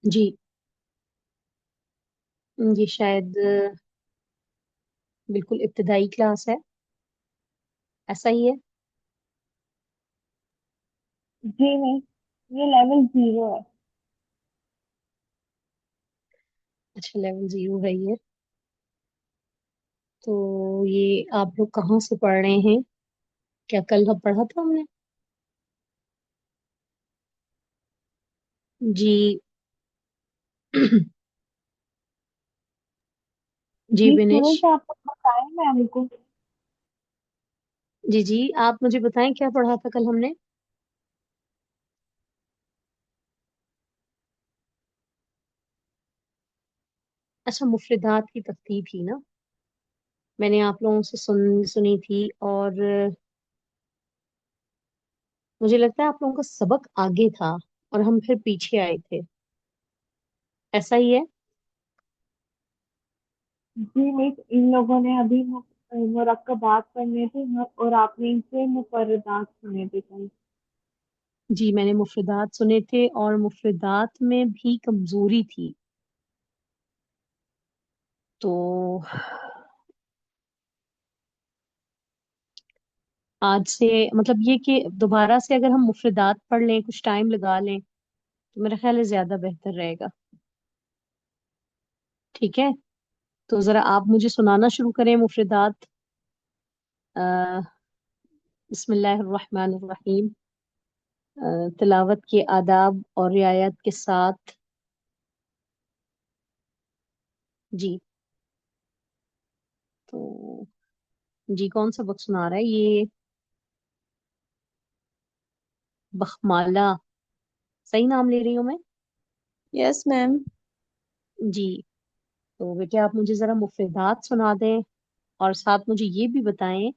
जी। ये शायद बिल्कुल इब्तदाई क्लास है। ऐसा ही है। जी नहीं, ये लेवल 0 है। अच्छा, लेवल 0 है ये। तो ये आप लोग कहाँ से पढ़ रहे हैं? क्या कल हम पढ़ा था हमने? जी। जी जी विनेश। सुनो तो आप बताएं मैम को। जी जी, आप मुझे बताएं क्या पढ़ा था कल हमने? अच्छा, मुफर्दात की तरतीब थी ना? मैंने आप लोगों से सुनी थी। और मुझे लगता है आप लोगों का सबक आगे था और हम फिर पीछे आए थे। ऐसा ही है। जी नहीं, इन लोगों ने अभी मुरक्कबात पढ़ने थे और आपने इनसे मुफर्रदात सुने थे कल। जी, मैंने मुफर्दात सुने थे और मुफर्दात में भी कमजोरी थी। तो आज से मतलब ये कि दोबारा से अगर हम मुफर्दात पढ़ लें, कुछ टाइम लगा लें, तो मेरा ख्याल है ज्यादा बेहतर रहेगा। ठीक है। तो जरा आप मुझे सुनाना शुरू करें मुफर्दात। बिस्मिल्लाहिर्रहमानिर्रहीम। तिलावत के आदाब और रियायत के साथ। जी। तो जी, कौन सा सबक सुना रहा है ये? बखमाला। सही नाम ले रही हूँ मैं? Yes ma'am. जी। तो बेटे, आप मुझे जरा मुफर्दात सुना दें और साथ मुझे ये भी बताएं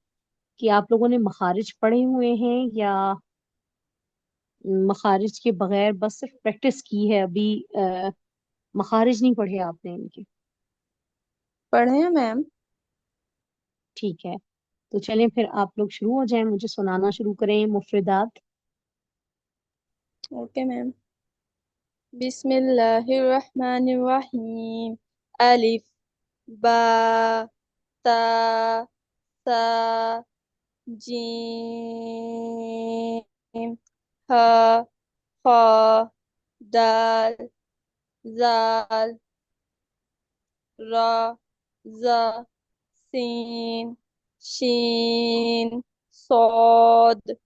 कि आप लोगों ने मखारिज पढ़े हुए हैं या मखारिज के बगैर बस सिर्फ प्रैक्टिस की है अभी। मखारिज नहीं पढ़े आपने इनके? पढ़े हैं मैम। ठीक है। तो चलें फिर आप लोग शुरू हो जाएं, मुझे सुनाना शुरू करें मुफर्दात। Okay ma'am. बिस्मिल्लाहिर्रहमानिर्रहीम। अलिफ, बा, ता, सा, जीम, हा, खा, दाल, जाल, रा, जा, सीन, शीन, सौद, स्वाद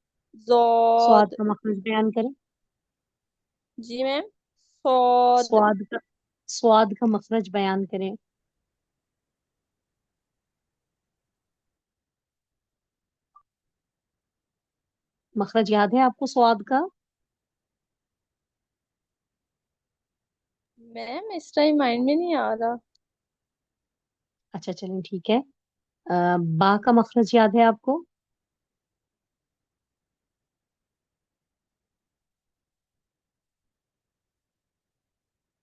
जोद। का मखरज बयान करें। जी मैम। सौद। स्वाद का स्वाद का मखरज बयान करें। मखरज याद है आपको स्वाद का? मैम इस टाइम माइंड में नहीं आ रहा। अच्छा चलें, ठीक है। बा का मखरज याद है आपको?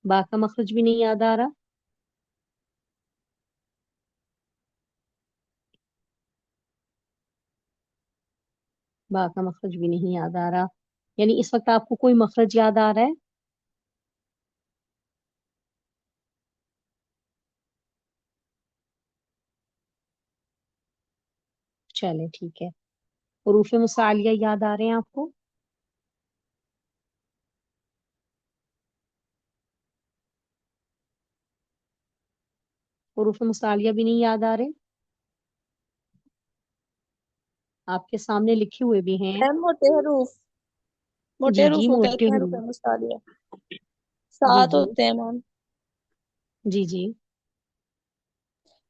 बा का मखरज भी नहीं याद आ रहा? बा का मखरज भी नहीं याद आ रहा। यानी इस वक्त आपको कोई मखरज याद आ रहा है? चले ठीक है। हुरूफ मुसालिया याद आ रहे हैं आपको? हुरूफ मुसालिया भी नहीं याद आ रहे? आपके सामने लिखे हुए भी हैं। मैम मोटे हरूफ, मोटे जी जी, हरूफ को मोटे कहते हैं हुरूफ। रुपए मुस्तालिया। जी सात जी। होते हैं मैम। जी जी।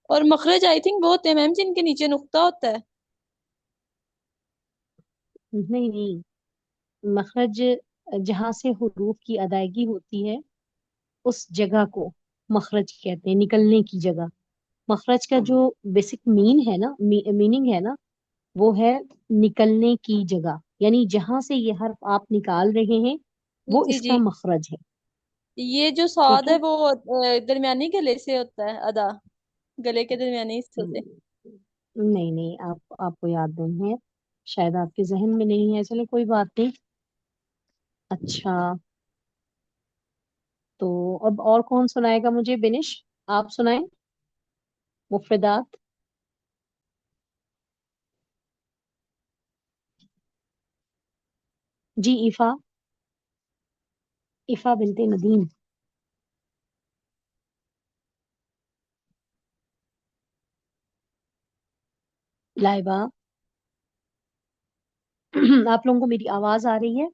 और मखरज आई थिंक वो होते हैं मैम जिनके नीचे नुक्ता होता है। नहीं नहीं, मखरज जहाँ से हुरूफ की अदायगी होती है उस जगह को मखरज कहते हैं, निकलने की जगह। मखरज का जो बेसिक मीनिंग है ना, वो है निकलने की जगह। यानी जहां से ये हर्फ आप निकाल रहे हैं जी वो जी जी। इसका मखरज है। ये जो ठीक सौद है है। वो दरमियानी गले से होता है अदा, गले के दरमियानी हिस्से से। नहीं नहीं, आपको याद नहीं है, शायद आपके जहन में नहीं है। चले कोई बात नहीं। अच्छा। تو اب और कौन सुनाएगा मुझे? बिनिश, आप सुनाएं मुफरदात। जी इफा, इफा बिनते नदीम। लाइबा आप लोगों को मेरी आवाज आ रही है?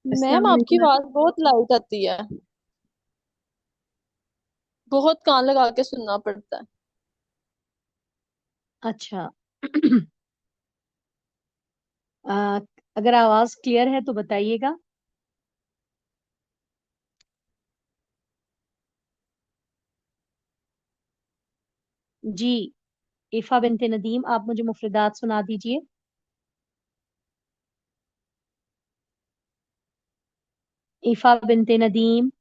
मैम अस्सलाम आपकी वालेकुम। आवाज बहुत लाउड आती है, बहुत कान लगा के सुनना पड़ता है। अच्छा आ, अगर आवाज क्लियर है तो बताइएगा। जी इफा बिनते नदीम, आप मुझे मुफरदात सुना दीजिए। इफा बिनते नदीम।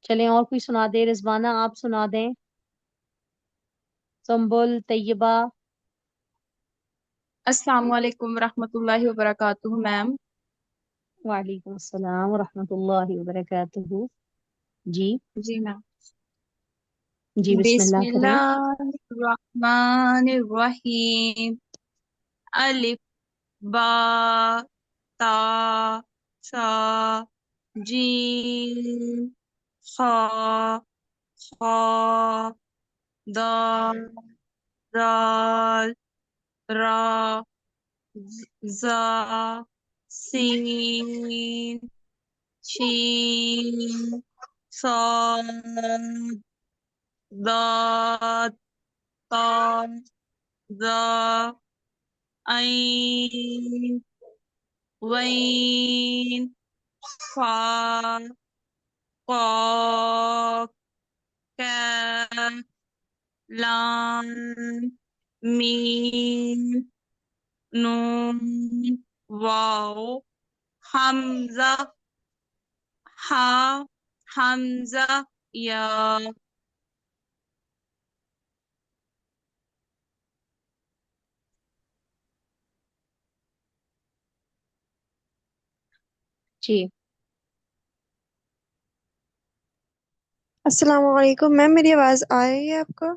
चलें और कोई सुना दे। रिजवाना आप सुना दें। संबुल, तैयबा। अस्सलाम वालेकुम रहमतुल्लाहि व बरकातुहू मैम। वालेकुम अस्सलाम व रहमतुल्लाहि व बरकातुहू। जी जी मैम। जी बिस्मिल्लाह करें। बिस्मिल्लाहिर्रहमानिर्रहीम। अलिफ बा ता सा जीम खा खा दाल दाल रा जा सीन शीन صاد ضاد طاء ظا عين غين فا قاف كاف لام ميم نون واو حمزة حا حمزة يا जी अस्सलाम वालेकुम मैम, मेरी आवाज आ रही है आपको?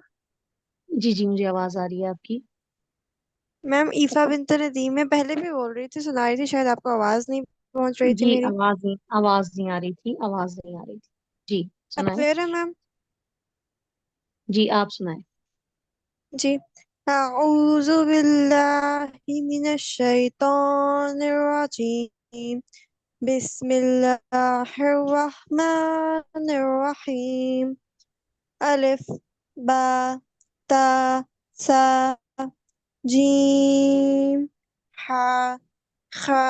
जी जी मुझे आवाज आ रही है आपकी। मैम ईफा बिनत नदीम, मैं पहले भी बोल रही थी, सुना रही थी, शायद आपको आवाज नहीं पहुंच रही थी जी मेरी। आवाज नहीं आ रही थी, आवाज नहीं आ रही थी। जी अब सुनाए। क्लियर है मैम? जी आप सुनाए। जी। अऊज़ु बिल्लाहि मिनश शैतानिर रजीम। बिस्मिल्लाहिर रहमानिर रहीम। अलिफ बा ता सा जीम हा खा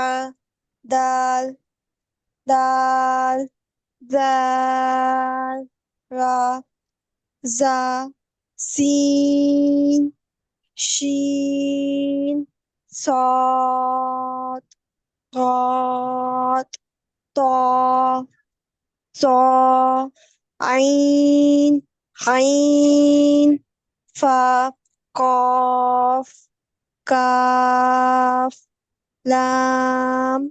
दाल दाल ذال را زا سین شین صاد ضاد طا ظا عین عین فا قاف کاف لام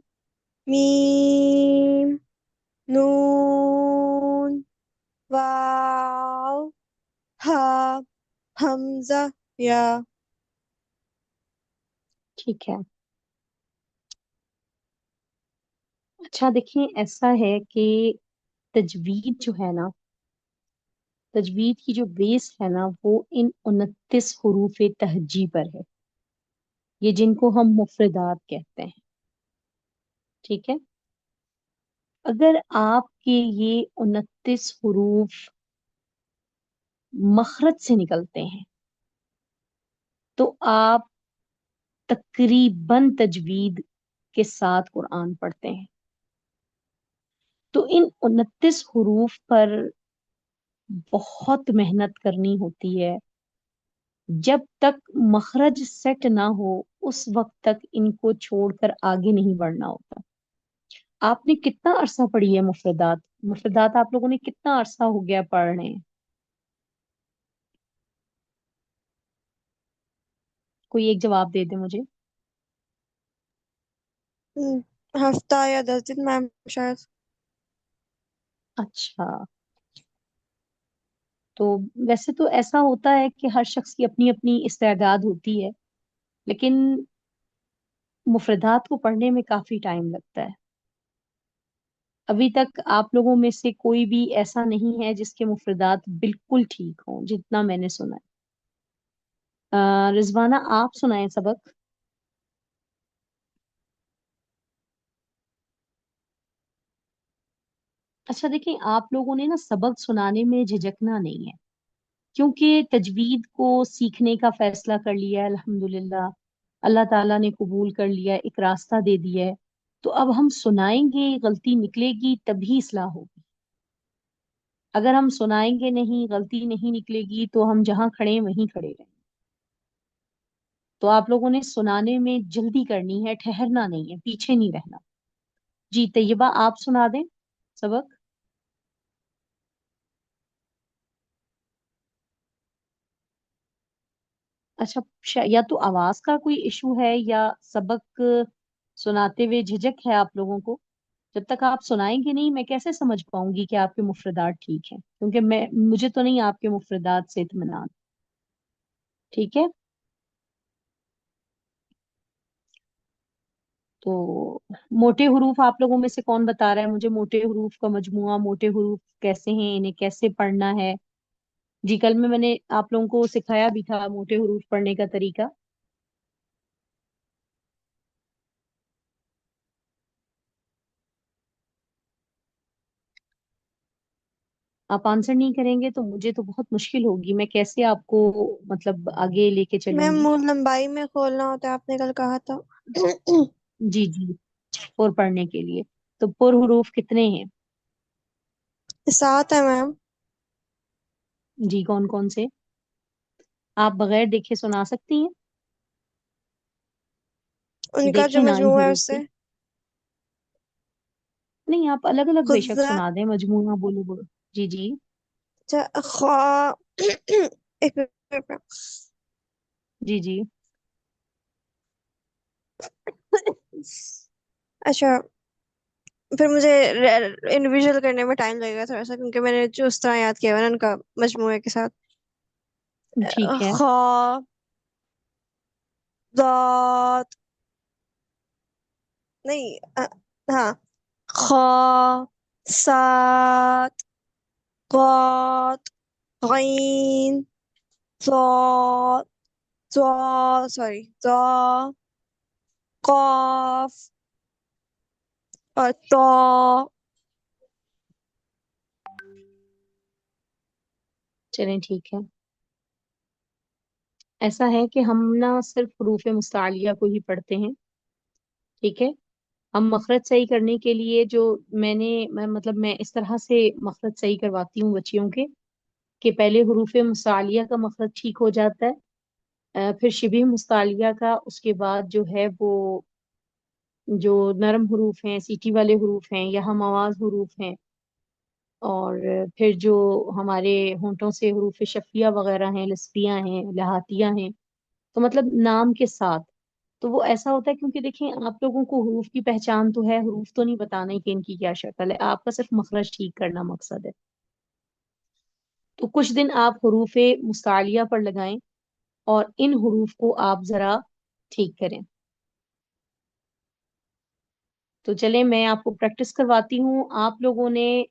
میم نون واو हा हमजा या। ठीक है। अच्छा देखिए, ऐसा है कि तजवीद जो है ना, तजवीद की जो बेस है ना, वो इन 29 हरूफ तहजी पर है। ये जिनको हम मुफरदात कहते हैं। ठीक है। अगर आपके ये 29 हरूफ मखरज से निकलते हैं तो आप तकरीबन तजवीद के साथ कुरान पढ़ते हैं। तो इन 29 हरूफ पर बहुत मेहनत करनी होती है। जब तक मखरज सेट ना हो उस वक्त तक इनको छोड़कर आगे नहीं बढ़ना होता। आपने कितना अरसा पढ़ी है मुफरदात? मुफरदात आप लोगों ने कितना अरसा हो गया पढ़ रहे हैं? कोई एक जवाब दे दे मुझे। हफ्ता या 10 दिन मैम शायद। अच्छा, तो वैसे तो ऐसा होता है कि हर शख्स की अपनी अपनी इस्तेदाद होती है, लेकिन मुफरदात को पढ़ने में काफी टाइम लगता है। अभी तक आप लोगों में से कोई भी ऐसा नहीं है जिसके मुफरदात बिल्कुल ठीक हों, जितना मैंने सुना है। रिजवाना, आप सुनाएं सबक। अच्छा देखिए, आप लोगों ने ना सबक सुनाने में झिझकना नहीं है, क्योंकि तजवीद को सीखने का फैसला कर लिया है अल्हम्दुलिल्लाह। अल्लाह ताला ने कबूल कर लिया है, एक रास्ता दे दिया है। तो अब हम सुनाएंगे, गलती निकलेगी तभी इस्लाह होगी। अगर हम सुनाएंगे नहीं, गलती नहीं निकलेगी, तो हम जहां खड़े हैं वहीं खड़े रहेंगे। तो आप लोगों ने सुनाने में जल्दी करनी है, ठहरना नहीं है, पीछे नहीं रहना। जी तैयबा, आप सुना दें सबक। अच्छा, या तो आवाज का कोई इशू है, या सबक सुनाते हुए झिझक है आप लोगों को। जब तक आप सुनाएंगे नहीं, मैं कैसे समझ पाऊंगी कि आपके मुफरदात ठीक हैं, क्योंकि मैं मुझे तो नहीं आपके मुफरदात से इत्मीनान। ठीक है, तो मोटे हुरूफ आप लोगों में से कौन बता रहा है मुझे, मोटे हुरूफ का मजमुआ, मोटे हुरूफ कैसे हैं, इन्हें कैसे पढ़ना है। जी कल में मैंने आप लोगों को सिखाया भी था मोटे हुरूफ पढ़ने का तरीका। आप आंसर नहीं करेंगे तो मुझे तो बहुत मुश्किल होगी, मैं कैसे आपको मतलब आगे लेके मैम चलूंगी। मुंह लंबाई में खोलना होता है, आपने कल कहा था। जी जी, पुर पढ़ने के लिए तो पुर हुरूफ कितने हैं। 7 है मैम। जी कौन कौन से, आप बगैर देखे सुना सकती हैं। उनका जो देखें ना इन मजमू है हुरूफ को। उससे। नहीं, आप अलग अलग बेशक खुजा। सुना दें, मजमूआ बोलो बोलो। जी जी। खा। एक मिनट। जी जी। अच्छा, फिर मुझे इंडिविजुअल करने में टाइम लगेगा थोड़ा सा, क्योंकि मैंने जो उस तरह याद किया हुआ है ना उनका मजमूए के साथ। ठीक है। खा। दात। नहीं हाँ। खा। सात। قاف غين ضاد ضا سوري ضا قاف और तो। चलें ठीक है। ऐसा है कि हम ना सिर्फ हरूफ मुस्तालिया को ही पढ़ते हैं। ठीक है, हम मखरज सही करने के लिए जो मतलब मैं इस तरह से मखरज सही करवाती हूँ बच्चियों के, कि पहले हरूफ मुस्तालिया का मखरज ठीक हो जाता है, फिर शिबह मुस्तालिया का, उसके बाद जो है वो जो नरम हरूफ हैं, सीटी वाले हरूफ हैं या हम आवाज हरूफ हैं, और फिर जो हमारे होंठों से हरूफ शफिया वगैरह हैं, लस्पियां हैं, लहातियां हैं, तो मतलब नाम के साथ। तो वो ऐसा होता है, क्योंकि देखें आप लोगों को हरूफ की पहचान तो है, हरूफ तो नहीं बताना ही कि इनकी क्या शक्ल है, आपका सिर्फ मखरज ठीक करना मकसद है। तो कुछ दिन आप हरूफ मुस्तालिया पर लगाएं और इन हरूफ को आप जरा ठीक करें। तो चले मैं आपको प्रैक्टिस करवाती हूँ, आप लोगों ने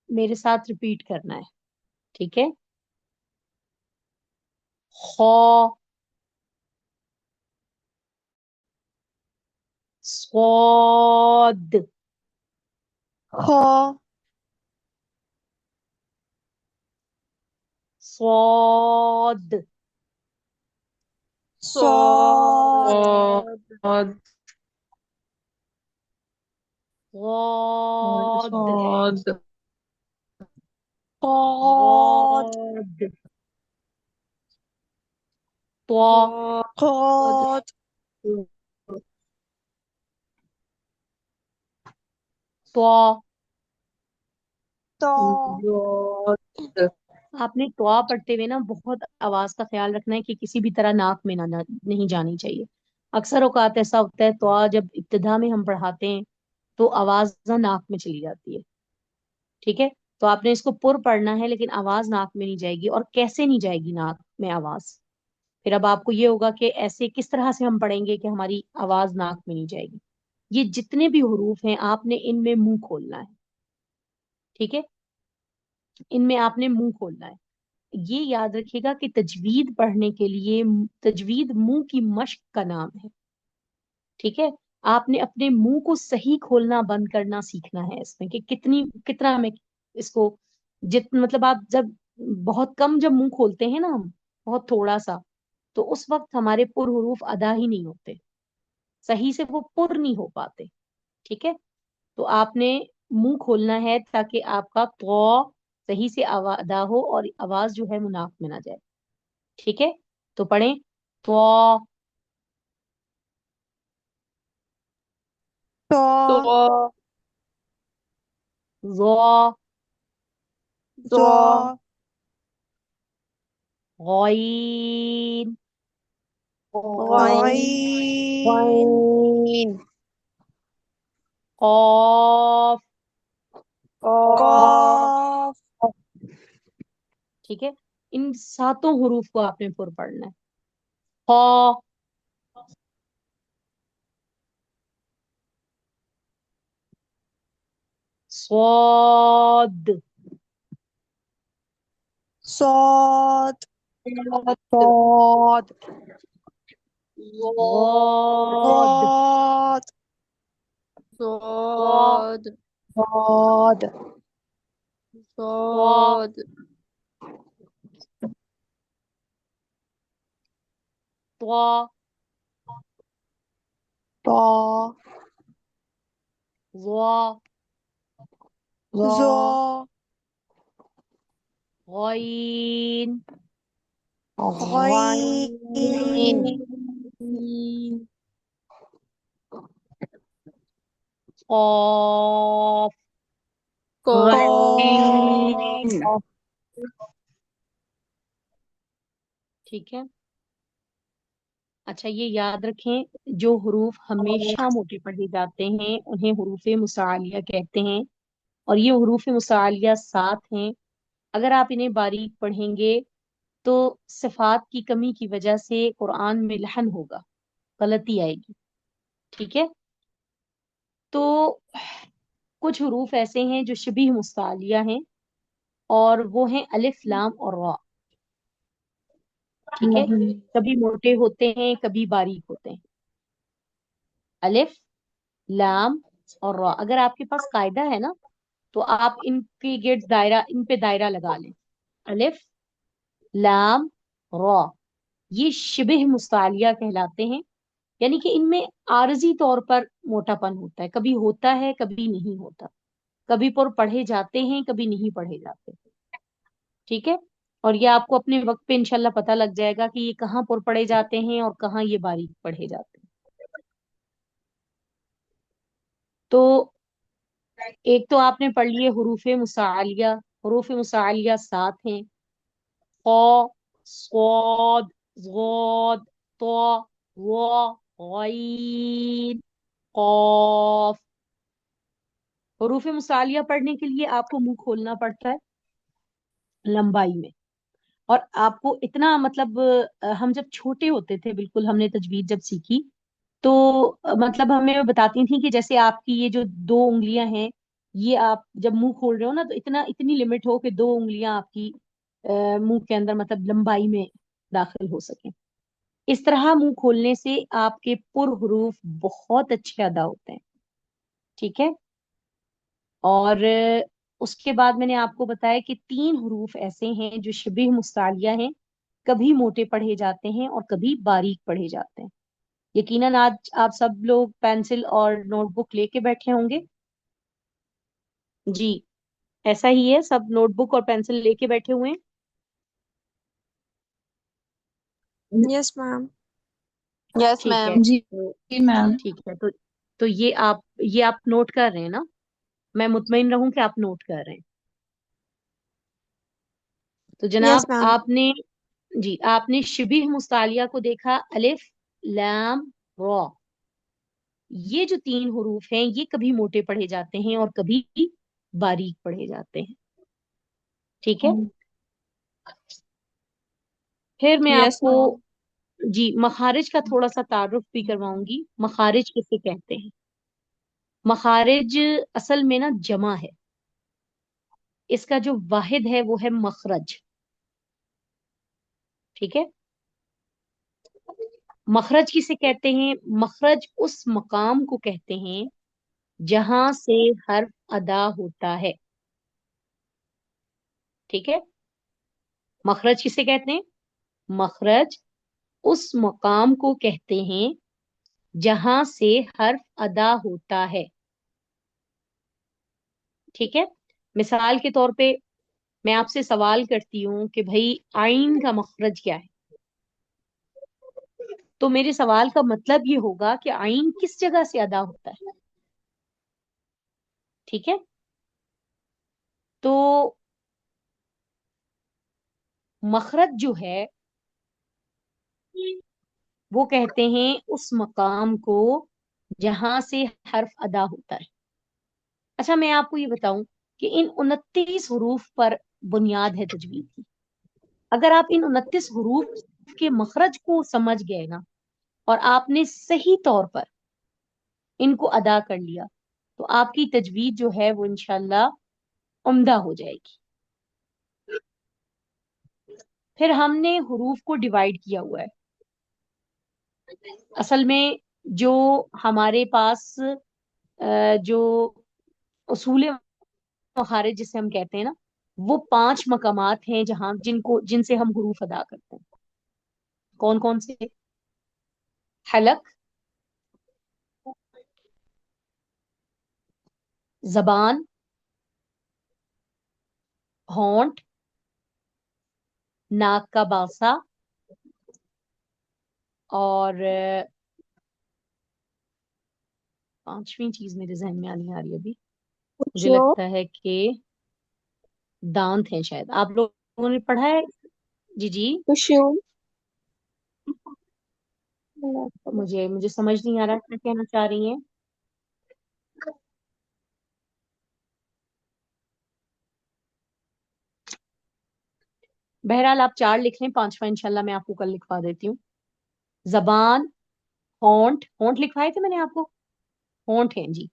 मेरे साथ रिपीट करना है। ठीक है, खौ, स्वाद, खो। स्वाद, صاد صاد स्वाद, صاد قاد स्वाद, त्वा, قاد त्वा, तो ضاد आपने त्वा पढ़ते हुए ना बहुत आवाज का ख्याल रखना है कि किसी भी तरह नाक में नहीं जानी चाहिए। अक्सर औकात ऐसा होता है त्वा जब इब्तिदा में हम पढ़ाते हैं तो आवाज ना नाक में चली जाती है। ठीक है, तो आपने इसको पुर पढ़ना है लेकिन आवाज नाक में नहीं जाएगी। और कैसे नहीं जाएगी नाक में आवाज? फिर अब आपको ये होगा कि ऐसे किस तरह से हम पढ़ेंगे कि हमारी आवाज नाक में नहीं जाएगी। ये जितने भी हरूफ हैं आपने इनमें मुंह खोलना है। ठीक है, इनमें आपने मुंह खोलना है। ये याद रखिएगा कि तजवीद पढ़ने के लिए तजवीद मुंह की मश्क का नाम है। ठीक है, आपने अपने मुंह को सही खोलना बंद करना सीखना है इसमें कि कितनी कितना में इसको जित मतलब आप जब बहुत कम जब मुंह खोलते हैं ना हम, बहुत थोड़ा सा, तो उस वक्त हमारे पुर हरूफ अदा ही नहीं होते, सही से वो पुर नहीं हो पाते। ठीक है, तो आपने मुंह खोलना है ताकि आपका तो सही से अदा हो और आवाज जो है मुनाफ में ना जाए। ठीक है, तो पढ़ें तो तो तो ज़ो जो गॉइन गॉइन कॉफ। कॉफ ठीक है, इन सातों हरूफ को आपने पुर पढ़ना है। खा स्वाद सौद सौद गॉद गौद वा सौद गौद वा सौद त्वा तो ज़ा जो गॉइन गॉइन गीन क़ाफ। कौफ ठीक है, अच्छा ये याद रखें, जो हरूफ हमेशा मोटे पढ़े जाते हैं उन्हें हरूफ मुसालिया कहते हैं। और ये हरूफ मुसालिया सात हैं। अगर आप इन्हें बारीक पढ़ेंगे तो सिफात की कमी की वजह से कुरान में लहन होगा, गलती आएगी। ठीक है, तो कुछ हरूफ ऐसे हैं जो शबीह मुस्तालिया हैं और वो हैं अलिफ लाम और रा। ठीक है, कभी मोटे होते हैं कभी बारीक होते हैं। अलिफ लाम और रा, अगर आपके पास कायदा है ना तो आप इनके गिर्द दायरा, इन पे दायरा लगा लें। अलिफ लाम रा, ये शिबिह मुस्तालिया कहलाते हैं। यानी कि इनमें आरजी तौर पर मोटापन होता है, कभी होता है कभी नहीं होता, कभी पर पढ़े जाते हैं कभी नहीं पढ़े जाते। ठीक है, और ये आपको अपने वक्त पे इंशाल्लाह पता लग जाएगा कि ये कहाँ पर पढ़े जाते हैं और कहाँ ये बारीक पढ़े जाते हैं। तो एक तो आपने पढ़ लिए हरूफ मुसालिया। हरूफ मुसालिया सात हैं। ख, स्वाद, ज़ाद, तो, वा, गईन, कॉफ। हरूफ मुसालिया पढ़ने के लिए आपको मुंह खोलना पड़ता है लंबाई में। और आपको इतना मतलब हम जब छोटे होते थे, बिल्कुल हमने तजवीज जब सीखी तो मतलब हमें वो बताती थी कि जैसे आपकी ये जो दो उंगलियां हैं, ये आप जब मुंह खोल रहे हो ना तो इतना इतनी लिमिट हो कि दो उंगलियां आपकी मुंह के अंदर मतलब लंबाई में दाखिल हो सके। इस तरह मुंह खोलने से आपके पुर हरूफ बहुत अच्छे अदा होते हैं। ठीक है, और उसके बाद मैंने आपको बताया कि तीन हरूफ ऐसे हैं जो शबीह मुस्तालिया हैं, कभी मोटे पढ़े जाते हैं और कभी बारीक पढ़े जाते हैं। यकीनन आज आप सब लोग पेंसिल और नोटबुक लेके बैठे होंगे। जी, ऐसा ही है, सब नोटबुक और पेंसिल लेके बैठे हुए हैं। यस मैम यस ठीक है, मैम जी तो जी मैम। ठीक है, तो ये आप नोट कर रहे हैं ना? मैं मुतमईन रहूं कि आप नोट कर रहे हैं। تو یس جناب میم. آپ نے، جی آپ نے شبیہ مستعلیہ کو دیکھا، الف لام را، یہ جو 3 حروف ہیں یہ کبھی موٹے پڑھے جاتے ہیں اور کبھی باریک پڑھے جاتے ہیں. ٹھیک ہے. پھر میں آپ یس کو میم. جی مخارج کا تھوڑا سا تعارف بھی کرواؤں گی. مخارج کسے کہتے ہیں؟ مخارج اصل میں نا جمع ہے، اس کا جو واحد ہے وہ ہے مخرج. ٹھیک ہے. مخرج کسے کہتے ہیں؟ مخرج اس مقام کو کہتے ہیں جہاں سے حرف ادا ہوتا ہے. ٹھیک ہے. مخرج کسے کہتے ہیں؟ مخرج اس مقام کو کہتے ہیں جہاں سے حرف ادا ہوتا ہے. ٹھیک ہے. مثال کے طور پہ میں آپ سے سوال کرتی ہوں کہ بھائی آئین کا مخرج کیا ہے، تو میرے سوال کا مطلب یہ ہوگا کہ آئین کس جگہ سے ادا ہوتا ہے. ٹھیک ہے. تو مخرج جو ہے وہ کہتے ہیں اس مقام کو جہاں سے حرف ادا ہوتا ہے. اچھا میں آپ کو یہ بتاؤں کہ ان 29 حروف پر بنیاد ہے تجوید کی. اگر آپ ان 29 حروف کے مخرج کو سمجھ گئے نا اور آپ نے صحیح طور پر ان کو ادا کر لیا تو آپ کی تجوید جو ہے وہ انشاءاللہ عمدہ ہو جائے گی. پھر ہم نے حروف کو ڈیوائیڈ کیا ہوا ہے. اصل میں جو ہمارے پاس جو اصول مخارج جسے ہم کہتے ہیں نا، وہ 5 مقامات ہیں جن سے ہم حروف ادا کرتے ہیں. کون کون سے؟ حلق، زبان، ہونٹ، ناک کا باسا، اور 5ویں چیز میرے ذہن میں نہیں آ رہی ابھی. مجھے جو لگتا ہے کہ دانت ہیں شاید. آپ لوگوں نے پڑھا ہے؟ جی جی. خوشو. مجھے سمجھ نہیں آ رہا کیا کہنا چاہ رہی ہیں. بہرحال آپ 4 لکھ لیں، 5واں انشاءاللہ میں آپ کو کل لکھوا دیتی ہوں. زبان، ہونٹ، ہونٹ لکھوائے تھے میں نے آپ کو؟ ہونٹ ہیں جی.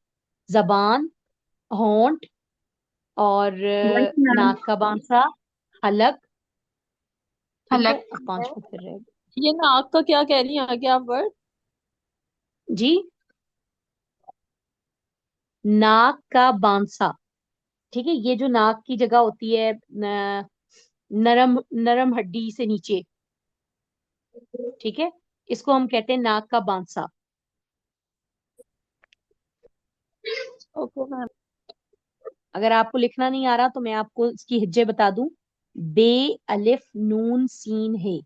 زبان، ہونٹ، اور یس میم. ناک کا بانسا، حلق. ٹھیک ہے. حلق. اب 5واں پھر رہے گا. یہ ناک کا کیا کہہ رہی ہیں آگے آپ ورڈ؟ جی ناک کا بانسا. ٹھیک ہے. یہ جو ناک کی جگہ ہوتی ہے نرم نرم ہڈی سے نیچے، ٹھیک ہے، اس کو ہم کہتے ہیں ناک کا بانسا. Okay ma'am. اگر آپ کو لکھنا نہیں آ رہا تو میں آپ کو اس کی ہجے بتا دوں. بے، الف، نون، سین، ہے.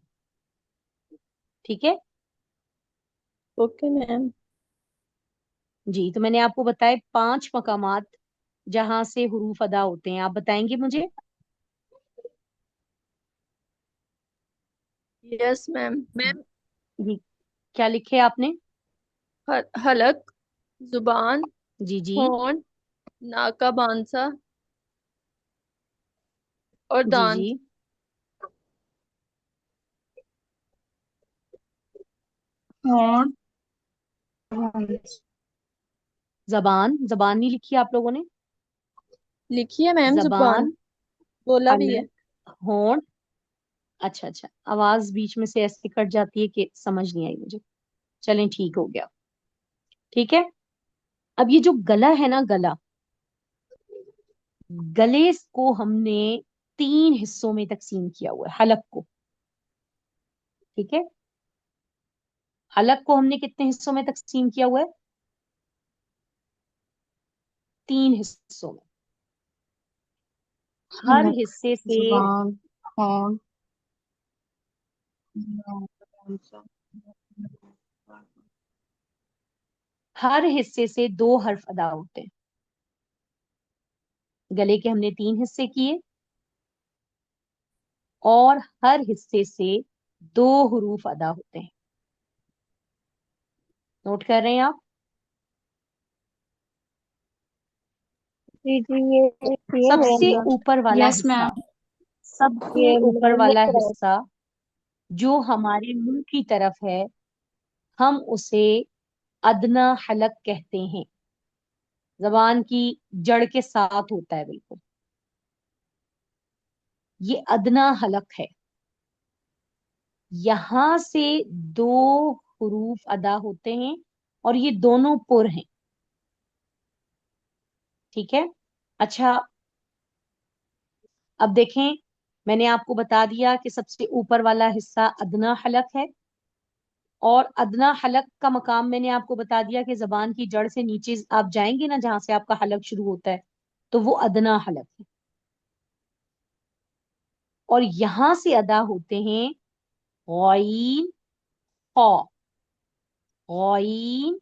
ٹھیک ہے. Okay ma'am. جی تو میں نے آپ کو بتائے 5 مقامات جہاں سے حروف ادا ہوتے ہیں. آپ بتائیں گے مجھے؟ یس میم. جی کیا لکھے آپ نے؟ حلق، زبان، جی جی ہونٹ، ناک کا بانسا اور جی جی. دانت. ہونٹ. زبان، زبان نہیں لکھی آپ لوگوں نے؟ لکھی ہے میم زبان، زبان، بولا بھی ہے. حلق، ہونٹ. اچھا اچھا، آواز بیچ میں سے ایسے کٹ جاتی ہے کہ سمجھ نہیں آئی مجھے. چلیں ٹھیک ہو گیا. ٹھیک ہے. اب یہ جو گلا ہے نا، گلا، گلے کو ہم نے 3 حصوں میں تقسیم کیا ہوا ہے. حلق کو، ٹھیک ہے، حلق کو ہم نے کتنے حصوں میں تقسیم کیا ہوا ہے؟ 3 حصوں میں. ہر حلق، حصے سے زبان، ہونٹ. ہر حصے سے 2 حرف ادا ہوتے ہیں. گلے کے ہم نے 3 حصے کیے. اور ہر حصے سے 2 حروف ادا ہوتے ہیں. نوٹ کر رہے ہیں آپ؟ جی جی یہ سب ہے سے میم. اوپر والا یس حصہ، میم. سب سے یہ اوپر والا مکر ہے. حصہ جو ہمارے منہ کی طرف ہے، ہم اسے ادنا حلق کہتے ہیں. زبان کی جڑ کے ساتھ ہوتا ہے بالکل. یہ ادنا حلق ہے. یہاں سے 2 حروف ادا ہوتے ہیں اور یہ دونوں پر ہیں. ٹھیک ہے. اچھا، اب دیکھیں، میں نے آپ کو بتا دیا کہ سب سے اوپر والا حصہ ادنا حلق ہے، اور ادنا حلق کا مقام میں نے آپ کو بتا دیا کہ زبان کی جڑ سے نیچے آپ جائیں گے نا، جہاں سے آپ کا حلق شروع ہوتا ہے، تو وہ ادنا حلق ہے. اور یہاں سے ادا ہوتے ہیں غین، خا، غین،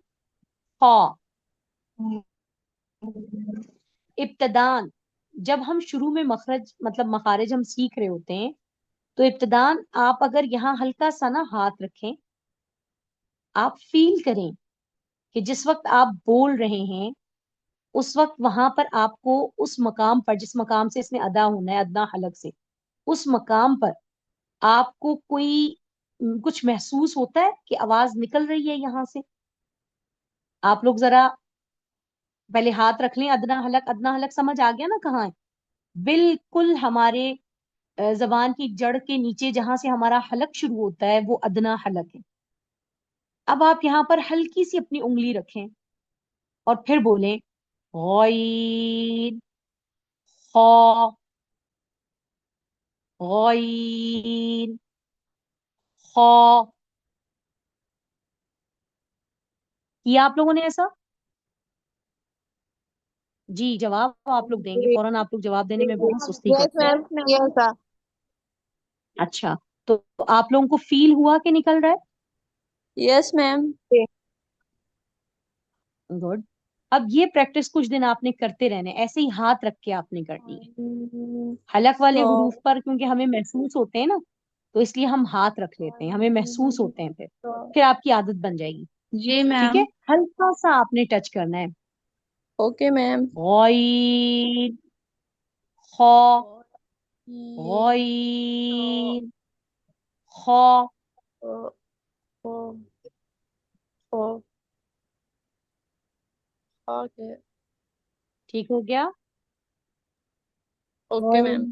خا. ابتدان جب ہم شروع میں مخرج مطلب مخارج ہم سیکھ رہے ہوتے ہیں، تو ابتدان آپ اگر یہاں ہلکا سا نا ہاتھ رکھیں، آپ فیل کریں کہ جس وقت آپ بول رہے ہیں اس وقت وہاں پر آپ کو اس مقام پر، جس مقام سے اس نے ادا ہونا ہے ادنا حلق سے، اس مقام پر آپ کو کوئی کچھ محسوس ہوتا ہے کہ آواز نکل رہی ہے یہاں سے؟ آپ لوگ ذرا پہلے ہاتھ رکھ لیں. ادنا حلق، ادنا حلق سمجھ آ گیا نا کہاں ہے؟ بالکل ہمارے زبان کی جڑ کے نیچے جہاں سے ہمارا حلق شروع ہوتا ہے وہ ادنا حلق ہے. اب آپ یہاں پر ہلکی سی اپنی انگلی رکھیں اور پھر بولیں غین، خا، غین، خا. کیا آپ لوگوں نے ایسا؟ جی، جواب آپ لوگ دیں گے فوراً. آپ لوگ جواب دینے میں بہت سستی یس کرتے ہیں. میم یہ تھا. اچھا، تو آپ لوگوں کو فیل ہوا کہ نکل رہا ہے؟ یس میم. گڈ. اب یہ پریکٹس کچھ دن آپ نے کرتے رہنے، ایسے ہی ہاتھ رکھ کے آپ نے کرنی ہے. حلق والے حروف پر کیونکہ ہمیں محسوس ہوتے ہیں نا، تو اس لیے ہم ہاتھ رکھ لیتے ہیں، ہمیں محسوس ہوتے ہیں. پھر آپ کی عادت بن جائے گی. جی ٹھیک ہے. میم. ہلکا سا آپ نے ٹچ کرنا ہے. Okay ma'am. غین، خا، غین، خا. اوکے. ٹھیک ہو گیا؟ Okay ma'am.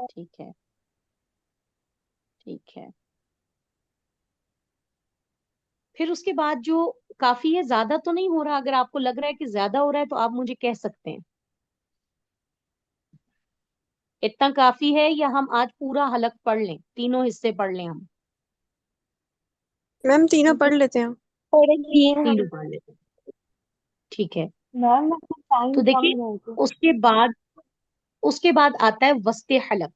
ٹھیک ہے، ٹھیک ہے. پھر اس کے بعد جو کافی ہے، زیادہ تو نہیں ہو رہا. اگر آپ کو لگ رہا ہے کہ زیادہ ہو رہا ہے تو آپ مجھے کہہ سکتے ہیں. اتنا کافی ہے یا ہم آج پورا حلق پڑھ لیں، تینوں حصے پڑھ لیں ہم؟ میم تینوں پڑھ لیتے ہیں. تینوں پڑھ لیتے ہیں. ٹھیک ہے. میم ٹائم تو کم دیکھیں، ہے تو. اس کے بعد آتا ہے وسط حلق.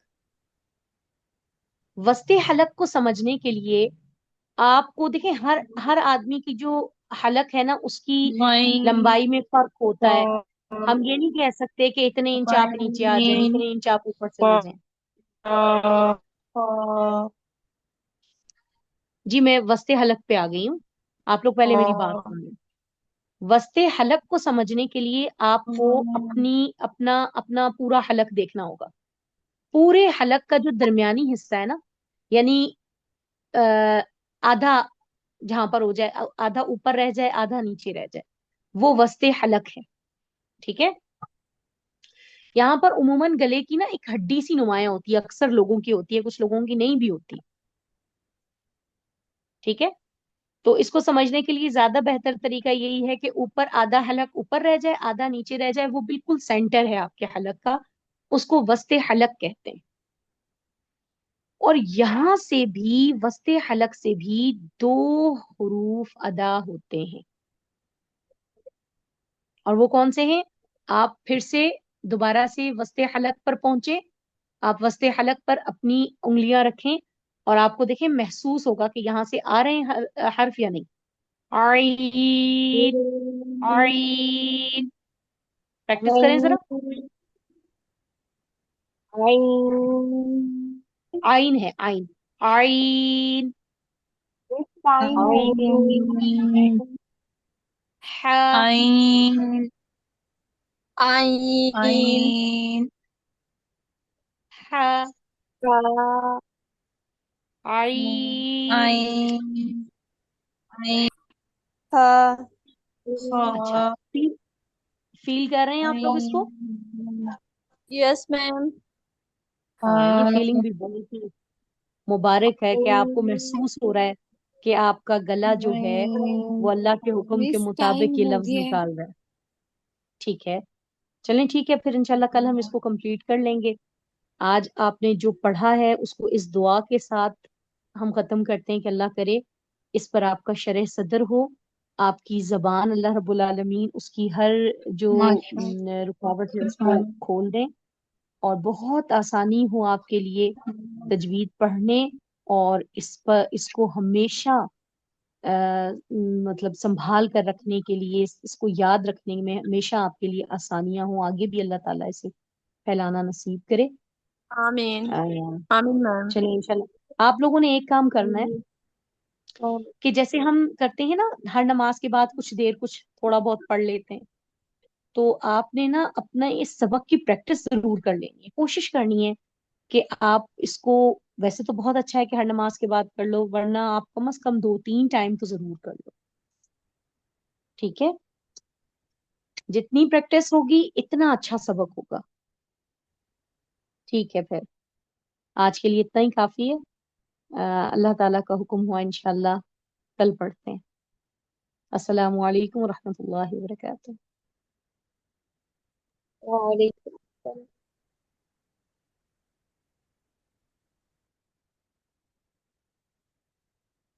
وسط حلق کو سمجھنے کے لیے آپ کو دیکھیں، ہر آدمی کی جو حلق ہے نا، اس کی غین، لمبائی میں فرق ہوتا ہے. خا، ہم یہ نہیں کہہ سکتے کہ اتنے انچ آپ نیچے آ جائیں، غین، اتنے انچ آپ اوپر خا، چلے جائیں. خا. جی، میں وسط حلق پہ آ گئی ہوں. آپ لوگ پہلے میری بات سن لیں. وسط حلق کو سمجھنے کے لیے آپ کو اپنا پورا حلق دیکھنا ہوگا. پورے حلق کا جو درمیانی حصہ ہے نا، یعنی آدھا جہاں پر ہو جائے، آدھا اوپر رہ جائے، آدھا نیچے رہ جائے، وہ وسط حلق ہے. ٹھیک ہے. یہاں پر عموماً گلے کی نا ایک ہڈی سی نمایاں ہوتی ہے، اکثر لوگوں کی ہوتی ہے، کچھ لوگوں کی نہیں بھی ہوتی. ٹھیک ہے. تو اس کو سمجھنے کے لیے زیادہ بہتر طریقہ یہی ہے کہ اوپر آدھا حلق اوپر رہ جائے، آدھا نیچے رہ جائے، وہ بالکل سینٹر ہے آپ کے حلق کا، اس کو وسط حلق کہتے ہیں. اور یہاں سے بھی، وسط حلق سے بھی 2 حروف ادا ہوتے ہیں. اور وہ کون سے ہیں؟ آپ پھر سے دوبارہ سے وسط حلق پر پہنچے. آپ وسط حلق پر اپنی انگلیاں رکھیں اور آپ کو دیکھیں، محسوس ہوگا کہ یہاں سے آ رہے ہیں حرف یا نہیں. عین، عین. پریکٹس کریں ذرا. आइन, आइन है, आइन, आइन, इस टाइम है ये। आइन, हा, आइन, आइन, आइन, हा, हा, आइन। आइन, आइन, हा, अच्छा, हा, फील फील कर रहे हैं आप लोग इसको? आइन, यस मैम। हाँ, ये हा, फीलिंग भी बहुत ही मुबारक है कि आपको महसूस हो रहा है कि आपका गला जो है वो आइन, अल्लाह के हुक्म के मिस मुताबिक टाइम ये हो लफ्ज गया। निकाल रहा है। ठीक है, चलें, ठीक है, फिर इंशाल्लाह कल हम इसको कंप्लीट कर लेंगे। आज आपने जो पढ़ा है उसको इस दुआ के साथ हम खत्म करते हैं कि अल्लाह करे इस पर आपका शरह सदर हो, आपकी जबान अल्लाह रब्बुल आलमीन उसकी हर जो रुकावट है उसको माशाअल्लाह, खोल दें और बहुत आसानी हो आपके लिए तजवीद पढ़ने और इस पर इसको हमेशा मतलब संभाल कर रखने के लिए इसको याद रखने में हमेशा आपके लिए आसानियां हो, आगे भी अल्लाह ताला इसे फैलाना नसीब करे। आमीन। अ, आमीन मैम। चलिए इंशाल्लाह आप लोगों ने एक काम करना है कि जैसे हम करते हैं ना, हर नमाज के बाद कुछ देर कुछ थोड़ा बहुत पढ़ लेते हैं, तो आपने ना अपना इस सबक की प्रैक्टिस जरूर कर लेनी है, कोशिश करनी है कि आप इसको, वैसे तो बहुत अच्छा है कि हर नमाज के बाद कर लो, वरना आप कम से कम 2-3 टाइम तो जरूर कर लो। ठीक है, जितनी प्रैक्टिस होगी इतना अच्छा सबक होगा। ठीक है, फिर आज के लिए इतना ही काफी है। अल्लाह ताला का हुक्म हुआ इंशाल्लाह कल पढ़ते हैं। अस्सलामु अलैकुम रहमतुल्लाहि व बरकातहू। वालेकुम